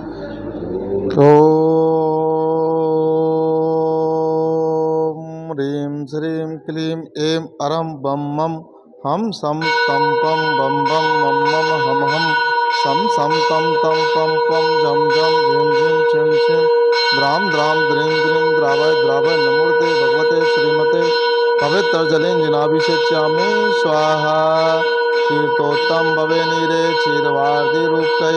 ॐ ह्रीं श्रीं क्लीं ऐं अरं बं मं हम सं तं पं बं बं मं मं हम हम सं सं तं तं पं पं झं झं झिं झिं छिं छिं द्रां द्रां द्रीं द्रीं द्रावय द्रावय नमोऽर्ते भगवते श्रीमते पवित्रजलेन स्वाहा तीर्थोत्तम भवे नीरे क्षीरवार्धिरूपकै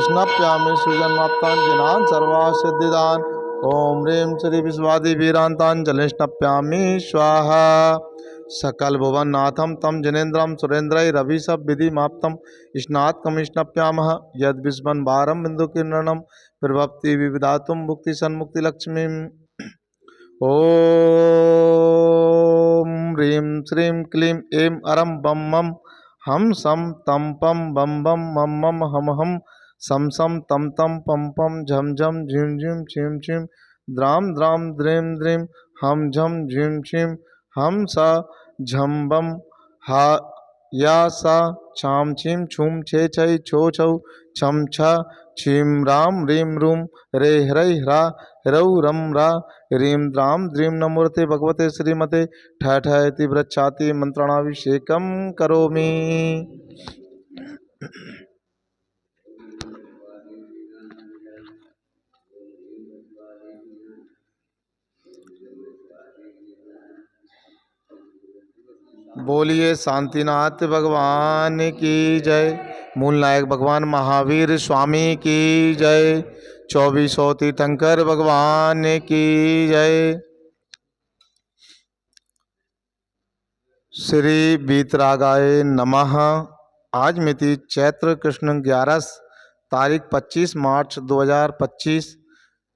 स्नप्यामि सुजन्माप्ताञ्जनान् सर्वा सिद्धिदान् ओम ह्रीं श्री विश्वादिवीरान्ताञ्जलिष्णप्यामि स्वाहा सकल भुवननाथं तं जनेन्द्रं सुरेन्द्रैरभिषभ विधिमाप्तं स्नात्कमिष्णप्यामः यद् विस्मन्वारं बिन्दुकिरणं प्रभवति विविधातुं मुक्तिसन्मुक्तिलक्ष्मीम् ॐ ह्रीं श्रीं क्लीं ऐं अरं बं मं हम सं तं पं बं बं मं मं हम हम सं सं तं तं पं पं झं झं झिं झिं छिं छिं द्रां द्रां द्रीं द्रीं हम झं झिं छिं हम सा झं बं हा या सा छां छिं छुं छे छै छो छौ छं छ छिं रां ह्रीं रूं रे ह्रै ह्रा ह्रौ रं रा ह्रीं द्रां द्रीं नमोऽर्ते भगवते श्रीमते ठ ठ इति वृक्षाति मन्त्रणाभिषेकं करोमि। बोलिए शांतिनाथ भगवान की जय। मूल नायक भगवान महावीर स्वामी की जय। 2400 तीर्थंकर भगवान की जय। श्री वीतरागाय नमः। आज मिति चैत्र कृष्ण 11 तारीख 25 मार्च 2025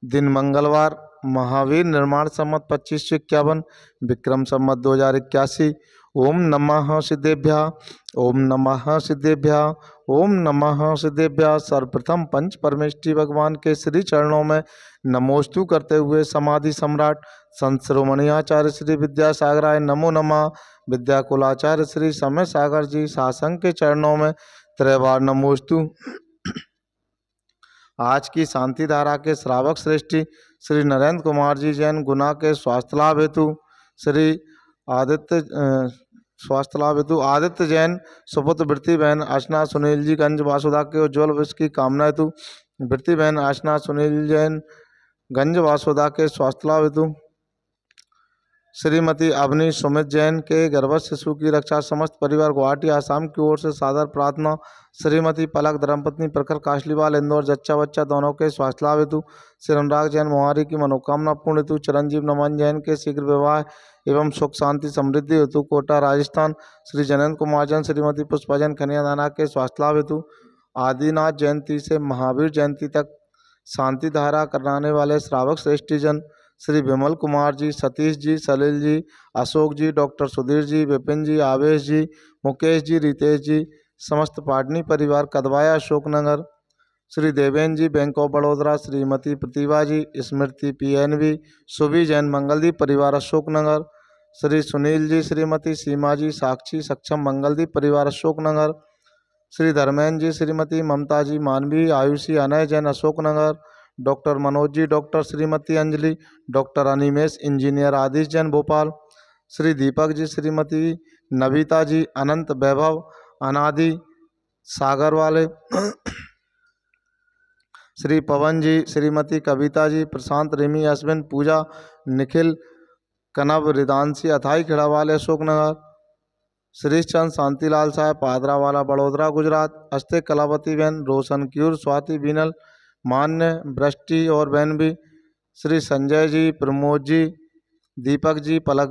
दिन मंगलवार। महावीर निर्माण संमत 2551 विक्रम संमत 2081। ओम नमः सिद्धेभ्यः ओम नमः सिद्धेभ्यः ओम नमः सिद्धेभ्यः। सर्वप्रथम पंच परमेष्ठी भगवान के श्री चरणों में नमोस्तु करते हुए समाधि सम्राट संत शिरोमणियाचार्य श्री विद्यासागराय नमो नमः। विद्याकुलाचार्य श्री समय सागर जी शासंग के चरणों में त्रैबार नमोस्तु। आज की शांति धारा के श्रावक श्रेष्ठी श्री नरेंद्र कुमार जी जैन गुना के स्वास्थ्य लाभ हेतु श्री आदित्य जैन सुपुत्र वृत्ति बहन अर्चना सुनील जी गंज वासुदा के उज्ज्वल भविष्य की कामना हेतु वृत्ति बहन अर्चना सुनील जैन गंज वासुदा के स्वास्थ्य लाभ हेतु श्रीमती अवनी सुमित जैन के गर्भस्थ शिशु की रक्षा समस्त परिवार गुवाहाटी आसाम की ओर से सादर प्रार्थना। श्रीमती पलक धर्मपत्नी प्रखर काशलीवाल इंदौर जच्चा बच्चा दोनों के स्वास्थ्य लाभ हेतु श्री अनुराग जैन मोहारी की मनोकामना पूर्ण हेतु चिरंजीव नमन जैन के शीघ्र विवाह एवं सुख शांति समृद्धि हेतु कोटा राजस्थान श्री जनेन्द्र कुमार जैन श्रीमती पुष्पा जैन खनिया दाना के स्वास्थ्य लाभ हेतु आदिनाथ जयंती से महावीर जयंती तक शांति धारा कराने वाले श्रावक श्रेष्ठी जन श्री विमल कुमार जी सतीश जी सलील जी अशोक जी डॉक्टर सुधीर जी विपिन जी आवेश जी मुकेश जी रितेश जी समस्त पाटनी परिवार Kadwaya Ashoknagar Shri Deven ji bank of Baroda Shrimati Pratibha ji Smriti PNV Subhi Jain Mangaldeep परिवार अशोकनगर श्री सुनील जी श्रीमती सीमा जी साक्षी सक्षम मंगलदीप परिवार Ashoknagar Shri Dharmendra ji Shrimati Mamta ji Manvi Ayushi Anay Jain Ashoknagar doctor Manoj ji doctor Shrimati Anjali doctor Animesh engineer Aadish Jain Bhopal Shri Deepak ji Shrimati Navita ji Anant Vaibhav Anadi Sagar वाले श्री पवन जी श्रीमती कविता जी प्रशांत रिमी अश्विन पूजा निखिल कनव रिदांशी अथाई खेड़ा वाले अशोकनगर श्री चंद शांतिलाल साहब पादरा वाला बड़ोदरा गुजरात अस्ते कलावती बहन रोशन क्यूर स्वाति बीनल मान्य वृष्टि और बहन भी श्री संजय जी प्रमोद जी दीपक जी पलक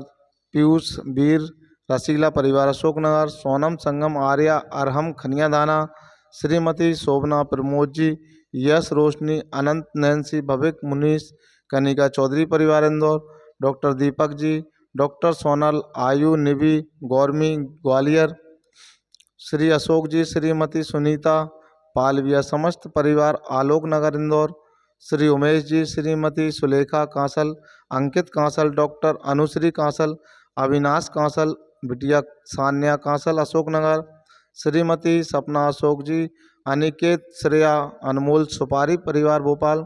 पीयूष वीर रसीला परिवार अशोकनगर सोनम संगम आर्या अरहम खनिया दाना श्रीमती शोभना प्रमोद जी यश रोशनी अनंत नैन्सी भविक मुनीश कनिका चौधरी परिवार इंदौर डॉक्टर दीपक जी डॉक्टर सोनल आयु निवि गौरमी ग्वालियर श्री अशोक जी श्रीमती सुनीता पालविया समस्त परिवार आलोक नगर इंदौर श्री उमेश जी श्रीमती सुलेखा कांसल अंकित कांसल डॉक्टर अनुश्री कांसल अविनाश कांसल बिटिया सान्या कांसल अशोकनगर श्रीमती सपना अशोक जी अनिकेत श्रेया अनमोल सुपारी परिवार भोपाल,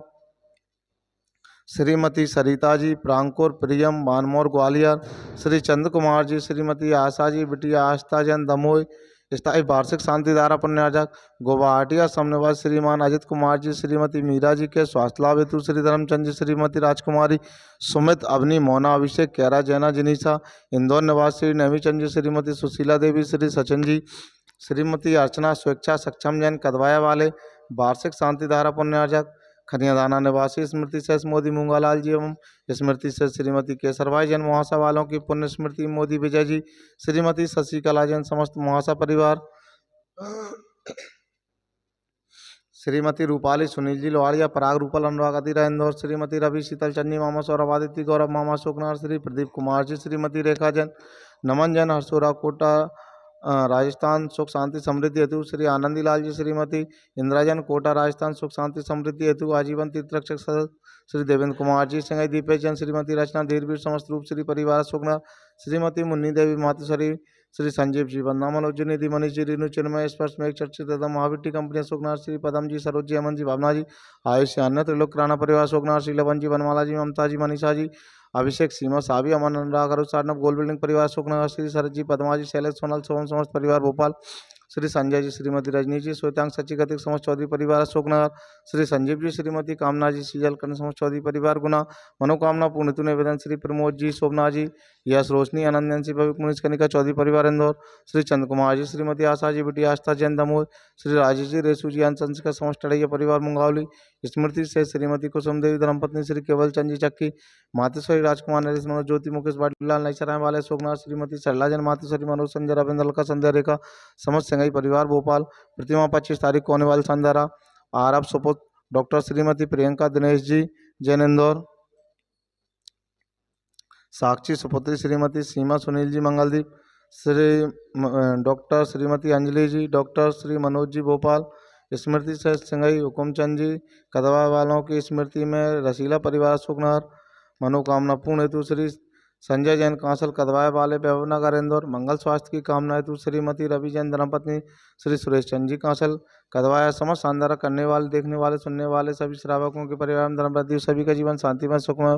श्रीमती सरिता जी प्रांकुर प्रियम बानमोर ग्वालियर, श्री चंद्र कुमार जी श्रीमती आशा जी बिटिया आस्था जैन दमोई स्थायी वार्षिक शांति धारा पुण्यार्जक, गुवाहाटी असम निवासी श्रीमान अजित कुमार जी श्रीमती मीरा जी के स्वास्थ्य लाभ हेतु श्री धर्मचंद जी श्रीमती राजकुमारी सुमित अवनी मोना अभिषेक कैरा जैना जिनीसा, इंदौर निवासी श्री नवीचंद जी श्रीमती सुशीला देवी श्री सचिन जी श्रीमती अर्चना स्वेच्छा सक्षम जैन कदवाया वाले वार्षिक शांति धारा पुण्यार्जक, खनियादाना निवासी स्मृति से मोदी मूंगालाल जी एवं स्मृति से श्रीमती केसरभाई जैन मुहासा वालों की पुण्य स्मृति मोदी विजय जी श्रीमती शशिकला जैन समस्त मुहासा परिवार, श्रीमती रूपाली सुनील जी लोहारिया पराग रूपल अनुराग अधीरा इंदौर, श्रीमती रवि शीतल चन्नी मामा सौरभ आदित्य गौरव मामा अशोकनाथ श्री प्रदीप कुमार जी श्रीमती रेखा जैन नमन जैन हरसोरा कोटा राजस्थान सुख शांति समृद्धि हेतु श्री आनंदी लाल जी श्रीमती इंदिरा जैन कोटा राजस्थान सुख शांति समृद्धि हेतु आजीवन तीर्थरक्षक सदस्य श्री देवेंद्र कुमार जी सिंगाई दीपेश जैन श्रीमती रचना धीरवीर समस्त रूप श्री परिवार अशोकनाथ श्रीमती मुन्नी देवी मातुश्री श्री संजीव जी वंदना मनोज निधि मनीष जी रीनू चिन्मय स्पर्श में एक चर्चित एकदम महावीर कंपनी अशोकनाथ श्री पदम जी सरोज जी अमन जी भावना जी आयुष अन्य त्रिलोक राणा परिवार अशोकनाथ श्री लवन जी वनमाला जी ममता जी मनीषा जी अभिषेक सीमा सावी अमन अनुराग अरुण सार्नव गोल बिल्डिंग परिवार अशोकनगर श्री शरद जी पदमा जी शैलेश सोनल सोहम समस्त परिवार भोपाल, श्री संजय जी श्रीमती रजनी जी श्वेतांग सची गतिक समस्त चौधरी परिवार अशोकनगर, श्री संजीव जी श्रीमती कामना जी सीजल कर्ण समस्त चौधरी परिवार गुना, मनोकामना पूर्णितु निवेदन श्री प्रमोद जी शोभना जी यश रोशनी आनंदन श्री भविक मुनिष कनिका चौधरी परिवार इंदौर, श्री चंद्र कुमार जी श्रीमती आशा जी बिटिया आस्था जैन दमोह, श्री राजेश जी रेसू जी अंश का समस्त टड़ैया परिवार मुंगावली, स्मृति से श्रीमती कुसुम देवी धर्मपत्नी श्री केवल चंद जी चक्की, मातेश्वरी राजकुमार नरेश मनोज ज्योति मुकेश बाटीलाल नईसराय वाले अशोकनाथ श्रीमती सरला जैन मातेश्वरी मनोज संजय रविंद्र लका संध्या रेखा समस्त सिंगाई परिवार भोपाल, प्रतिमा 25 तारीख को होने वाली संध्यारा आरब सुपुत्र डॉक्टर श्रीमती प्रियंका दिनेश जी जैन इंदौर, साक्षी सुपुत्री श्रीमती सीमा सुनील जी मंगलदीप, श्री डॉक्टर श्रीमती अंजलि जी डॉक्टर श्री मनोज जी भोपाल, स्मृति से सिंगाई हुकुमचंद जी कदवा वालों की स्मृति में रसीला परिवार अशोकनगर, मनोकामना पूर्ण हेतु श्री संजय जैन कांसल कदवाया वाले वैभवनगर इंदौर, मंगल स्वास्थ्य की कामना हेतु श्रीमती रवि जैन धर्मपत्नी श्री सुरेश चंद जी कांसल कदवाया समस्त शानदार करने वाले देखने वाले सुनने वाले सभी श्रावकों के परिवार में धर्मवृद्धि सभी का जीवन शांतिमय सुखमय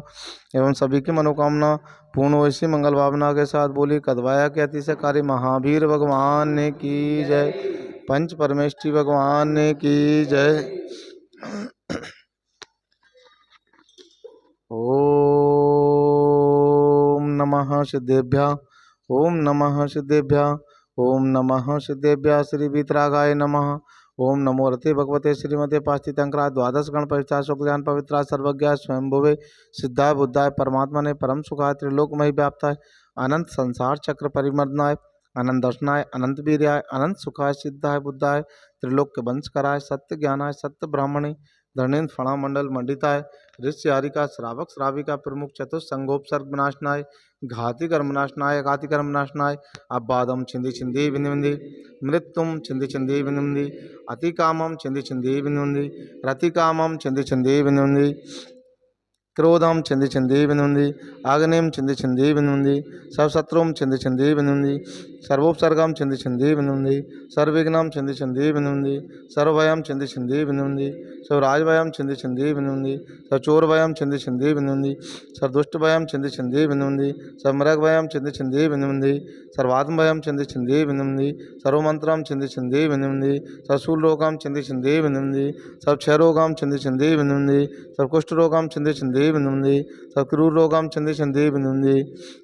एवं सभी की मनोकामना पूर्ण हो इसी मंगल भावना के साथ बोली कदवाया के अतिशयकारी महावीर भगवान ने की जय, पंच परमेष्ठी भगवान ने की जय। ओम नमः सिद्धेभ्य ओम नमः सिद्धेभ्य ओम नमः सिद्धेभ्य श्री वीतरागाय नमः ओम नमो रते भगवते श्रीमते पास्तितंकरा द्वादश गण पवित्रा शुक्लयान पवित्रा सर्वज्ञा स्वयंभुवे सिद्धाय बुद्धाय परमात्मा ने परम सुखाय त्रिलोकमय व्याप्ताय अनंत संसार चक्र परिमर्दनाय अनंत दर्शनाय अनंत वीर्याय अनंत सुखाय सिद्धाय बुद्धाय त्रिलोक के वंश कराय सत्य ज्ञानाय सत्य ब्राह्मणे धर्णेन्द्र फणा मंडल मंडिताय ऋषि हारिका श्रावक श्राविका प्रमुख चतुस्संगोपसर्ग विनाशनाय घाति कर्मनाशनाय घाति कर्मनाशनाय अबादम छिंदी छिंदी बिंदी मृत्युम छिंदी छिंदी बिंदी अति कामम छिंदी छिंदी बिंदी रति कामम छिंदी छिंदी बिंदी क्रोधम छिंदी छिंदी बिंदी आग्नेयम छिंदी छिंदी बिंदी सर्वशत्रुम छिंदी छिंदी बिंदी सर्वोपसर्गम छिंदी छिंदी बिंदी सर्वविघ्नम छिंदी छिंदी बिंदी सर्वभयम छिंदी छिंदी बिंदी सर्वराजभयम छिंदी छिंदी बिंदी सर्वचोरभयम छिंदी छिंदी बिंदी सर्वदुष्टभयम छिंदी छिंदी बिंदी सर्वमृगभयम छिंदी छिंदी बिंदी सर्वात्मभयम छिंदी छिंदी बिंदी सर्वमंत्रम छिंदी छिंदी बिंदी सर्वशूलरोगम छिंदी छिंदी बिंदी सर्वक्षयरोगम छिंदी छिंदी बिंदी सर्वकुष्ठरोगम छिंदी छिंदी बिंदी सर्वक्रूररोगम छिंदी छिंदी बिंदी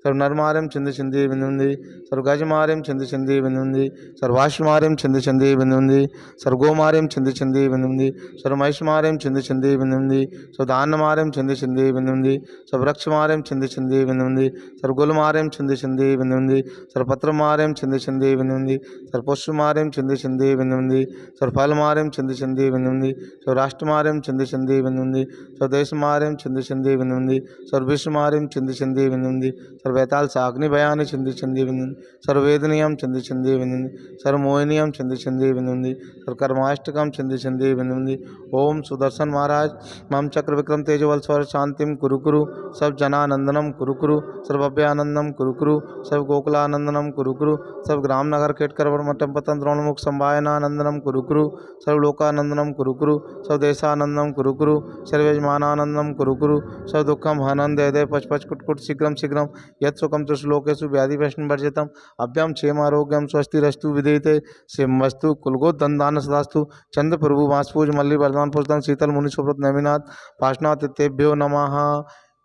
सर्वनरमार्यम छिंदी छिंदी बिंदी सर्वगजमार्यम छिंदी छिंदी बिंदी सर्वाश्वमार्यम छिंदी छिंदी बिंदी सर्वगोमार्यम छिंदी छिंदी बिंदी सर्वमहिषमार्यम छिंदी छिंदी बिंदी सर्वदानमार्यम छिंदी छिंदी बिंदी सर्ववृक्षमार्यम छिंदी छिंदी बिंदी सर्वगुलमार्यम छिंदी छिंदी बिंदी सर्वपत्रमार्यम छिंदी छिंदी बिंदी सर्वपुष्पमार्यम छिंदी छिंदी बिंदी सर्वफलमार्यम छिंदी छिंदी बिंदी सर्वराष्ट्रमार्यम छिंदी छिंदी बिंदी सर्वदेशमार्यम छिंदी छिंदी बिंदी सर्वविश्वमारिम छिंदी छिंदी बिंदी सर्वैताल साग्नि भयानि छिंदी छिंदी बिंदी सर्ववेदनियम छिंदी छिंदी बिंदी सर्वमोहिनियम छिंदी छिंदी बिंदी सर्वकर्माष्टकम छिंदी छिंदी बिंदी। ओम सुदर्शन महाराज मम चक्र विक्रम तेजवल स्वर शांतिम कुरु कुरु सब जनानंदनम कुरु कुरु सर्वभव्यानंदम कुरु कुरु सब गोकुलानंदनम कुरु कुरु सब ग्राम नगर केटकर मठम पतन द्रोणमुख संभायनानंदनम कुरु कुरु सर्वलोकानंदनम कुरु कुरु स्वदेशानंदम कुरु कुरु सर्वयजमानानंदम कुरु कुरु स्वदुःखम हनंद हृदय पच पच कुट शीघ्रम शीघ्रम यत्सुखम त्रिश्लोकेषु व्याधि वैष्णव वर्जितम अभ्यम क्षेमारोग्यम स्वस्तिरस्तु विधेयते शिवमस्तु कुलगोदंदान सदास्तु चंद्र प्रभु वासपूज मल्ली वर्धमान पुष्टन शीतल मुनि सुब्रत नवीनाथ पाशनाथ तेभ्यो नमः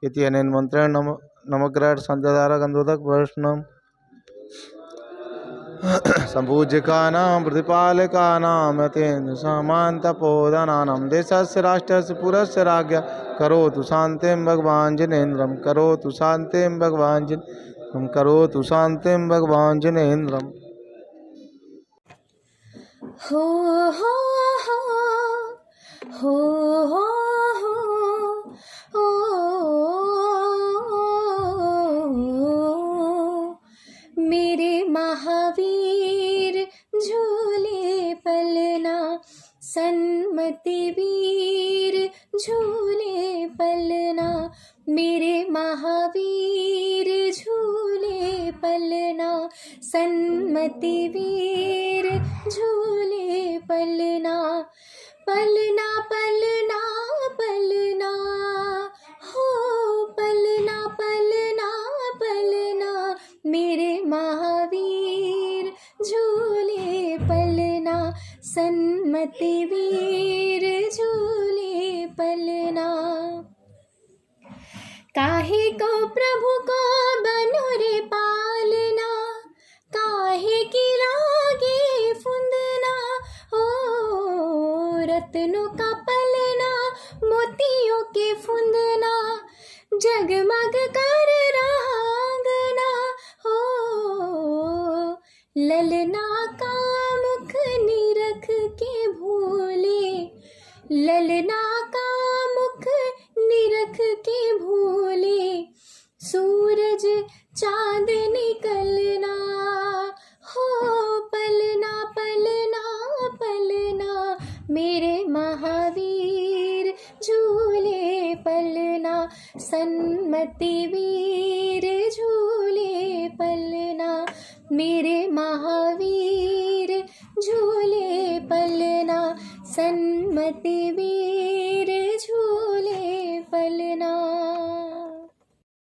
इति अनेन मंत्रेण नमग्रह संध्याधारा गंधोदक वैष्णव संपूज्यकानां प्रतिपालकानां यतेन्द्र सामान्तपोदनानां देशस्य राष्ट्रस्य पुरस्य राज्ञा करोतु शान्तिं भगवान् जिनेन्द्रं करोतु शान्तिं भगवान् जिनेन्द्रं करोतु शान्तिं भगवान् जिनेन्द्रम्। हो हो हो हो हो हो मेरे महावीर झूले पलना सन्मति वीर झूले पलना मेरे महावीर झूले पलना सन्मति वीर झूले पलना पलना पलना पलना हो पलना पलना पलना मेरे महावीर झूले पलना सन्मति वीर झूले पलना। काहे को प्रभु को बनो रे पालना काहे की लागे फुंदना ओ रत्नों का पलना मोतियों के फुंदना जगमग कर रांगना हो ललना का मुख निरख के भूले ललना का मुख निरख के भूले सूरज चांद निकलना हो पलना पलना पलना मेरे महावीर झूले पलना सन्मति वीर झूले पलना मेरे महावीर झूले पलना सन्मति वीर